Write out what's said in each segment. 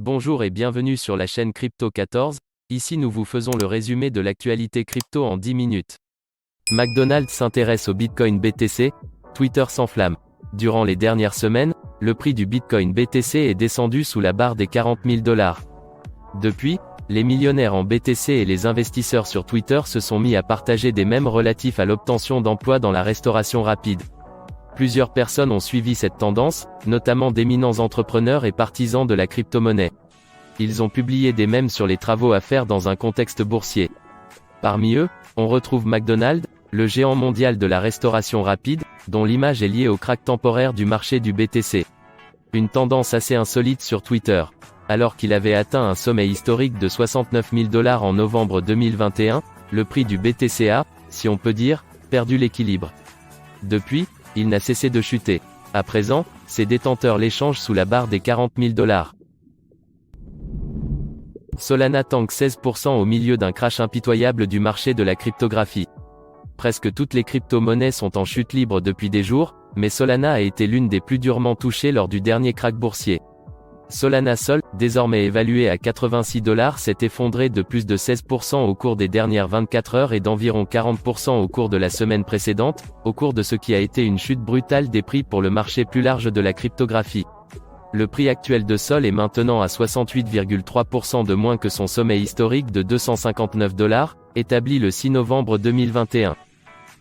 Bonjour et bienvenue sur la chaîne Crypto 14, ici nous vous faisons le résumé de l'actualité crypto en 10 minutes. McDonald's s'intéresse au Bitcoin BTC, Twitter s'enflamme. Durant les dernières semaines, le prix du Bitcoin BTC est descendu sous la barre des 40 000 $. Depuis, les millionnaires en BTC et les investisseurs sur Twitter se sont mis à partager des mèmes relatifs à l'obtention d'emplois dans la restauration rapide. Plusieurs personnes ont suivi cette tendance, notamment d'éminents entrepreneurs et partisans de la crypto-monnaie. Ils ont publié des mèmes sur les travaux à faire dans un contexte boursier. Parmi eux, on retrouve McDonald's, le géant mondial de la restauration rapide, dont l'image est liée au krach temporaire du marché du BTC. Une tendance assez insolite sur Twitter. Alors qu'il avait atteint un sommet historique de 69 000 $ en novembre 2021, le prix du BTC a, si on peut dire, perdu l'équilibre. Depuis, il n'a cessé de chuter. À présent, ses détenteurs l'échangent sous la barre des 40 000 $. Solana tank 16% au milieu d'un crash impitoyable du marché de la cryptographie. Presque toutes les crypto-monnaies sont en chute libre depuis des jours, mais Solana a été l'une des plus durement touchées lors du dernier krach boursier. Solana Sol, désormais évalué à 86 $, s'est effondré de plus de 16% au cours des dernières 24 heures et d'environ 40% au cours de la semaine précédente, au cours de ce qui a été une chute brutale des prix pour le marché plus large de la cryptographie. Le prix actuel de Sol est maintenant à 68,3% de moins que son sommet historique de 259 $, établi le 6 novembre 2021.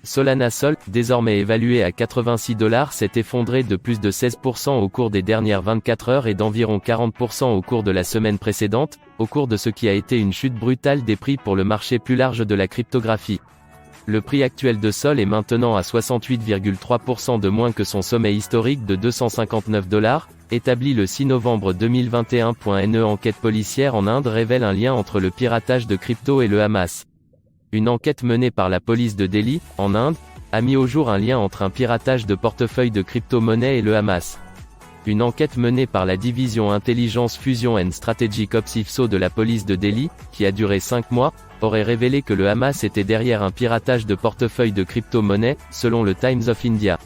Solana Sol, désormais évalué à 86 $, s'est effondré de plus de 16% au cours des dernières 24 heures et d'environ 40% au cours de la semaine précédente, au cours de ce qui a été une chute brutale des prix pour le marché plus large de la cryptographie. Le prix actuel de Sol est maintenant à 68,3% de moins que son sommet historique de 259 $, établi le 6 novembre 2021. Une enquête policière en Inde révèle un lien entre le piratage de crypto et le Hamas. Une enquête menée par la police de Delhi, en Inde, a mis au jour un lien entre un piratage de portefeuille de crypto-monnaies et le Hamas. Une enquête menée par la division Intelligence Fusion and Strategic Ops IFSO de la police de Delhi, qui a duré 5 mois, aurait révélé que le Hamas était derrière un piratage de portefeuille de crypto-monnaies, selon le Times of India.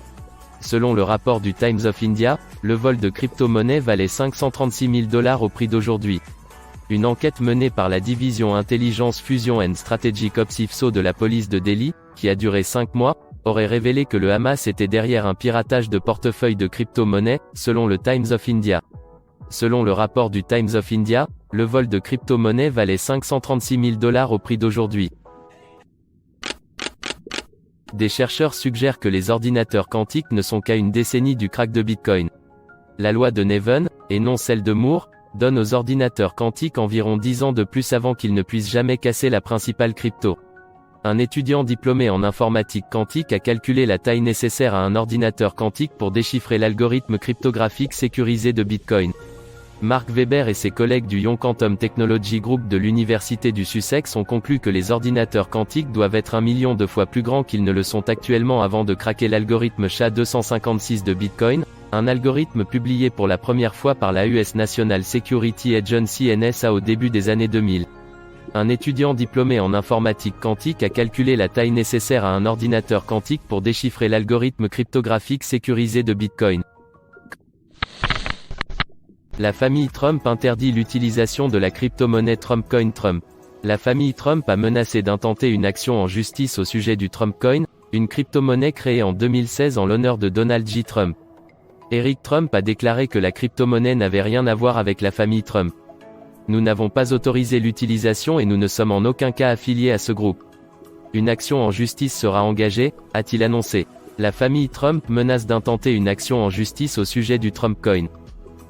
Selon le rapport du Times of India, le vol de crypto-monnaies valait 536 000 $ au prix d'aujourd'hui. Une enquête menée par la division Intelligence Fusion and Strategic Ops IFSO de la police de Delhi, qui a duré 5 mois, aurait révélé que le Hamas était derrière un piratage de portefeuille de crypto-monnaies, selon le Times of India. Selon le rapport du Times of India, le vol de crypto-monnaies valait 536 000 $ au prix d'aujourd'hui. Des chercheurs suggèrent que les ordinateurs quantiques ne sont qu'à une décennie du krach de Bitcoin. La loi de Neven, et non celle de Moore, donne aux ordinateurs quantiques environ 10 ans de plus avant qu'ils ne puissent jamais casser la principale crypto. Un étudiant diplômé en informatique quantique a calculé la taille nécessaire à un ordinateur quantique pour déchiffrer l'algorithme cryptographique sécurisé de Bitcoin. Mark Weber et ses collègues du Young Quantum Technology Group de l'Université du Sussex ont conclu que les ordinateurs quantiques doivent être 1 million de fois plus grands qu'ils ne le sont actuellement avant de craquer l'algorithme SHA-256 de Bitcoin, un algorithme publié pour la première fois par la US National Security Agency NSA au début des années 2000. Un étudiant diplômé en informatique quantique a calculé la taille nécessaire à un ordinateur quantique pour déchiffrer l'algorithme cryptographique sécurisé de Bitcoin. La famille Trump interdit l'utilisation de la crypto-monnaie Trumpcoin. La famille Trump a menacé d'intenter une action en justice au sujet du Trumpcoin, une crypto-monnaie créée en 2016 en l'honneur de Donald J. Trump. Eric Trump a déclaré que la crypto-monnaie n'avait rien à voir avec la famille Trump. Nous n'avons pas autorisé l'utilisation et nous ne sommes en aucun cas affiliés à ce groupe. Une action en justice sera engagée, a-t-il annoncé. La famille Trump menace d'intenter une action en justice au sujet du Trumpcoin.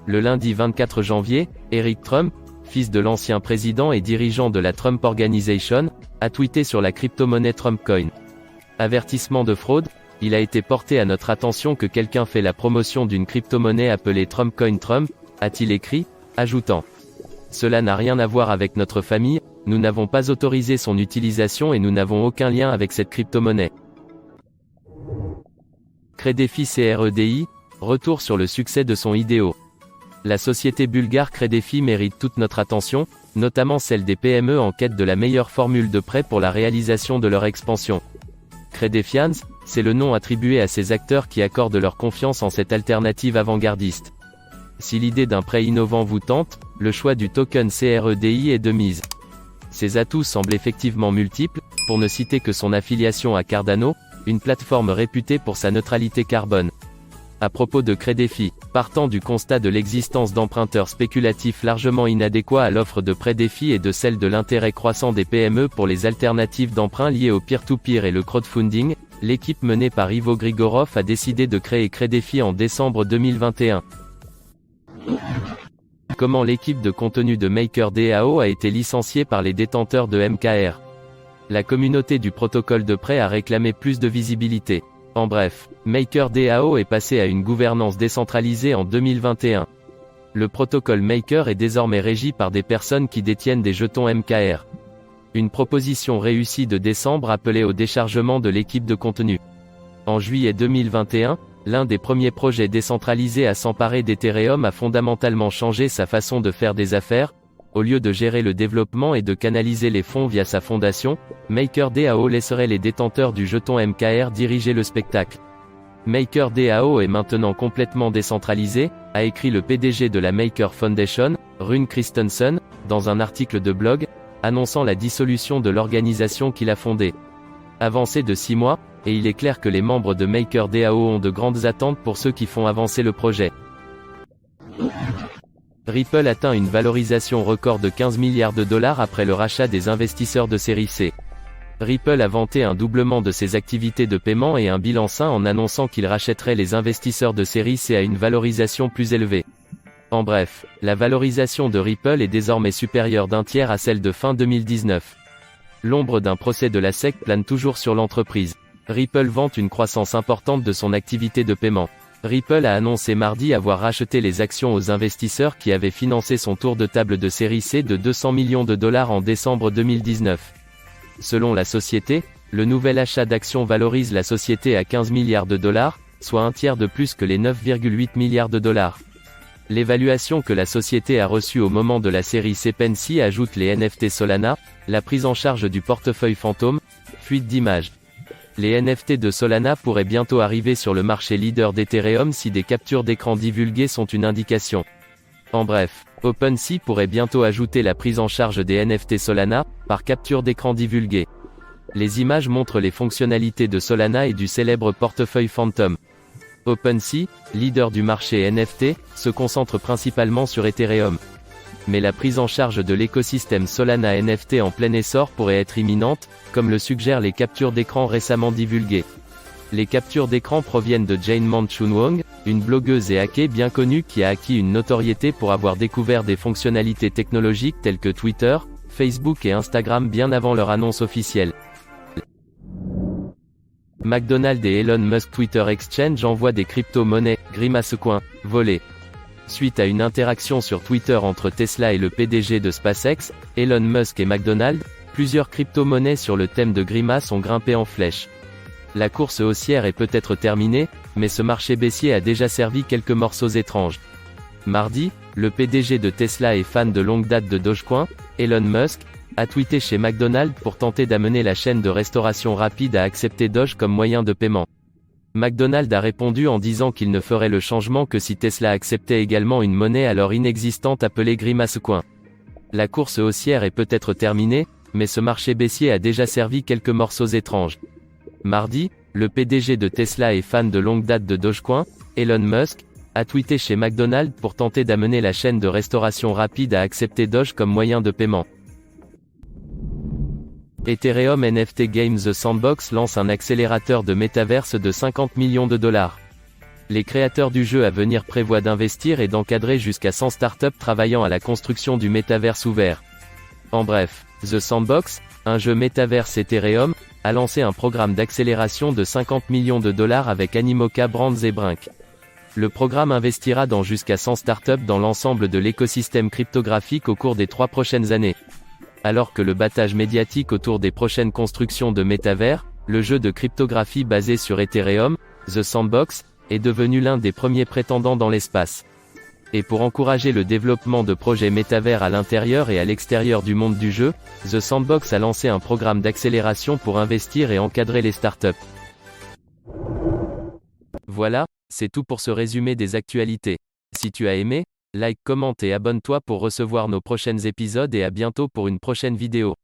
Le lundi 24 janvier, Eric Trump, fils de l'ancien président et dirigeant de la Trump Organization, a tweeté sur la crypto-monnaie Trumpcoin. Avertissement de fraude, il a été porté à notre attention que quelqu'un fait la promotion d'une crypto-monnaie appelée Trumpcoin Trump, a-t-il écrit, ajoutant. Cela n'a rien à voir avec notre famille, nous n'avons pas autorisé son utilisation et nous n'avons aucun lien avec cette crypto-monnaie. Credefi CREDI, retour sur le succès de son IDO. La société bulgare Credefi mérite toute notre attention, notamment celle des PME en quête de la meilleure formule de prêt pour la réalisation de leur expansion. Credefiance, c'est le nom attribué à ces acteurs qui accordent leur confiance en cette alternative avant-gardiste. Si l'idée d'un prêt innovant vous tente, le choix du token CREDI est de mise. Ses atouts semblent effectivement multiples, pour ne citer que son affiliation à Cardano, une plateforme réputée pour sa neutralité carbone. À propos de Crédéfi, partant du constat de l'existence d'emprunteurs spéculatifs largement inadéquats à l'offre de prêt défi et de celle de l'intérêt croissant des PME pour les alternatives d'emprunt liées au peer-to-peer et le crowdfunding, l'équipe menée par Ivo Grigorov a décidé de créer Crédéfi en décembre 2021. Comment l'équipe de contenu de MakerDAO a été licenciée par les détenteurs de MKR. La communauté du protocole de prêt a réclamé plus de visibilité. En bref, MakerDAO est passé à une gouvernance décentralisée en 2021. Le protocole Maker est désormais régi par des personnes qui détiennent des jetons MKR. Une proposition réussie de décembre appelait au déchargement de l'équipe de contenu. En juillet 2021, l'un des premiers projets décentralisés à s'emparer d'Ethereum a fondamentalement changé sa façon de faire des affaires. Au lieu de gérer le développement et de canaliser les fonds via sa fondation, MakerDAO laisserait les détenteurs du jeton MKR diriger le spectacle. MakerDAO est maintenant complètement décentralisé, a écrit le PDG de la Maker Foundation, Rune Christensen, dans un article de blog, annonçant la dissolution de l'organisation qu'il a fondée. Avancé de 6 mois, et il est clair que les membres de MakerDAO ont de grandes attentes pour ceux qui font avancer le projet. Ripple atteint une valorisation record de 15 milliards de dollars après le rachat des investisseurs de série C. Ripple a vanté un doublement de ses activités de paiement et un bilan sain en annonçant qu'il rachèterait les investisseurs de série C à une valorisation plus élevée. En bref, la valorisation de Ripple est désormais supérieure d'un tiers à celle de fin 2019. L'ombre d'un procès de la SEC plane toujours sur l'entreprise. Ripple vante une croissance importante de son activité de paiement. Ripple a annoncé mardi avoir racheté les actions aux investisseurs qui avaient financé son tour de table de série C de 200 millions de dollars en décembre 2019. Selon la société, le nouvel achat d'actions valorise la société à 15 milliards de dollars, soit un tiers de plus que les 9,8 milliards de dollars. L'évaluation que la société a reçue au moment de la série C Pensy ajoute les NFT Solana, la prise en charge du portefeuille fantôme, fuite d'images. Les NFT de Solana pourraient bientôt arriver sur le marché leader d'Ethereum si des captures d'écran divulguées sont une indication. En bref, OpenSea pourrait bientôt ajouter la prise en charge des NFT Solana, par capture d'écran divulguée. Les images montrent les fonctionnalités de Solana et du célèbre portefeuille Phantom. OpenSea, leader du marché NFT, se concentre principalement sur Ethereum. Mais la prise en charge de l'écosystème Solana NFT en plein essor pourrait être imminente, comme le suggèrent les captures d'écran récemment divulguées. Les captures d'écran proviennent de Jane Manchun-Wong, une blogueuse et hacker bien connue qui a acquis une notoriété pour avoir découvert des fonctionnalités technologiques telles que Twitter, Facebook et Instagram bien avant leur annonce officielle. McDonald's et Elon Musk Twitter Exchange envoient des crypto-monnaies, Grimacecoin, volées. Suite à une interaction sur Twitter entre Tesla et le PDG de SpaceX, Elon Musk et McDonald's, plusieurs crypto-monnaies sur le thème de Grimace ont grimpé en flèche. La course haussière est peut-être terminée, mais ce marché baissier a déjà servi quelques morceaux étranges. Mardi, le PDG de Tesla et fan de longue date de Dogecoin, Elon Musk, a tweeté chez McDonald's pour tenter d'amener la chaîne de restauration rapide à accepter Doge comme moyen de paiement. McDonald's a répondu en disant qu'il ne ferait le changement que si Tesla acceptait également une monnaie alors inexistante appelée Grimacecoin. La course haussière est peut-être terminée, mais ce marché baissier a déjà servi quelques morceaux étranges. Mardi, le PDG de Tesla et fan de longue date de Dogecoin, Elon Musk, a tweeté chez McDonald's pour tenter d'amener la chaîne de restauration rapide à accepter Doge comme moyen de paiement. Ethereum NFT Games The Sandbox lance un accélérateur de métaverse de 50 millions de dollars. Les créateurs du jeu à venir prévoient d'investir et d'encadrer jusqu'à 100 startups travaillant à la construction du métaverse ouvert. En bref, The Sandbox, un jeu métaverse Ethereum, a lancé un programme d'accélération de 50 millions de dollars avec Animoca Brands et Brink. Le programme investira dans jusqu'à 100 startups dans l'ensemble de l'écosystème cryptographique au cours des 3 prochaines années. Alors que le battage médiatique autour des prochaines constructions de métavers, le jeu de cryptographie basé sur Ethereum, The Sandbox, est devenu l'un des premiers prétendants dans l'espace. Et pour encourager le développement de projets métavers à l'intérieur et à l'extérieur du monde du jeu, The Sandbox a lancé un programme d'accélération pour investir et encadrer les startups. Voilà, c'est tout pour ce résumé des actualités. Si tu as aimé, Like, commente et abonne-toi pour recevoir nos prochains épisodes et à bientôt pour une prochaine vidéo.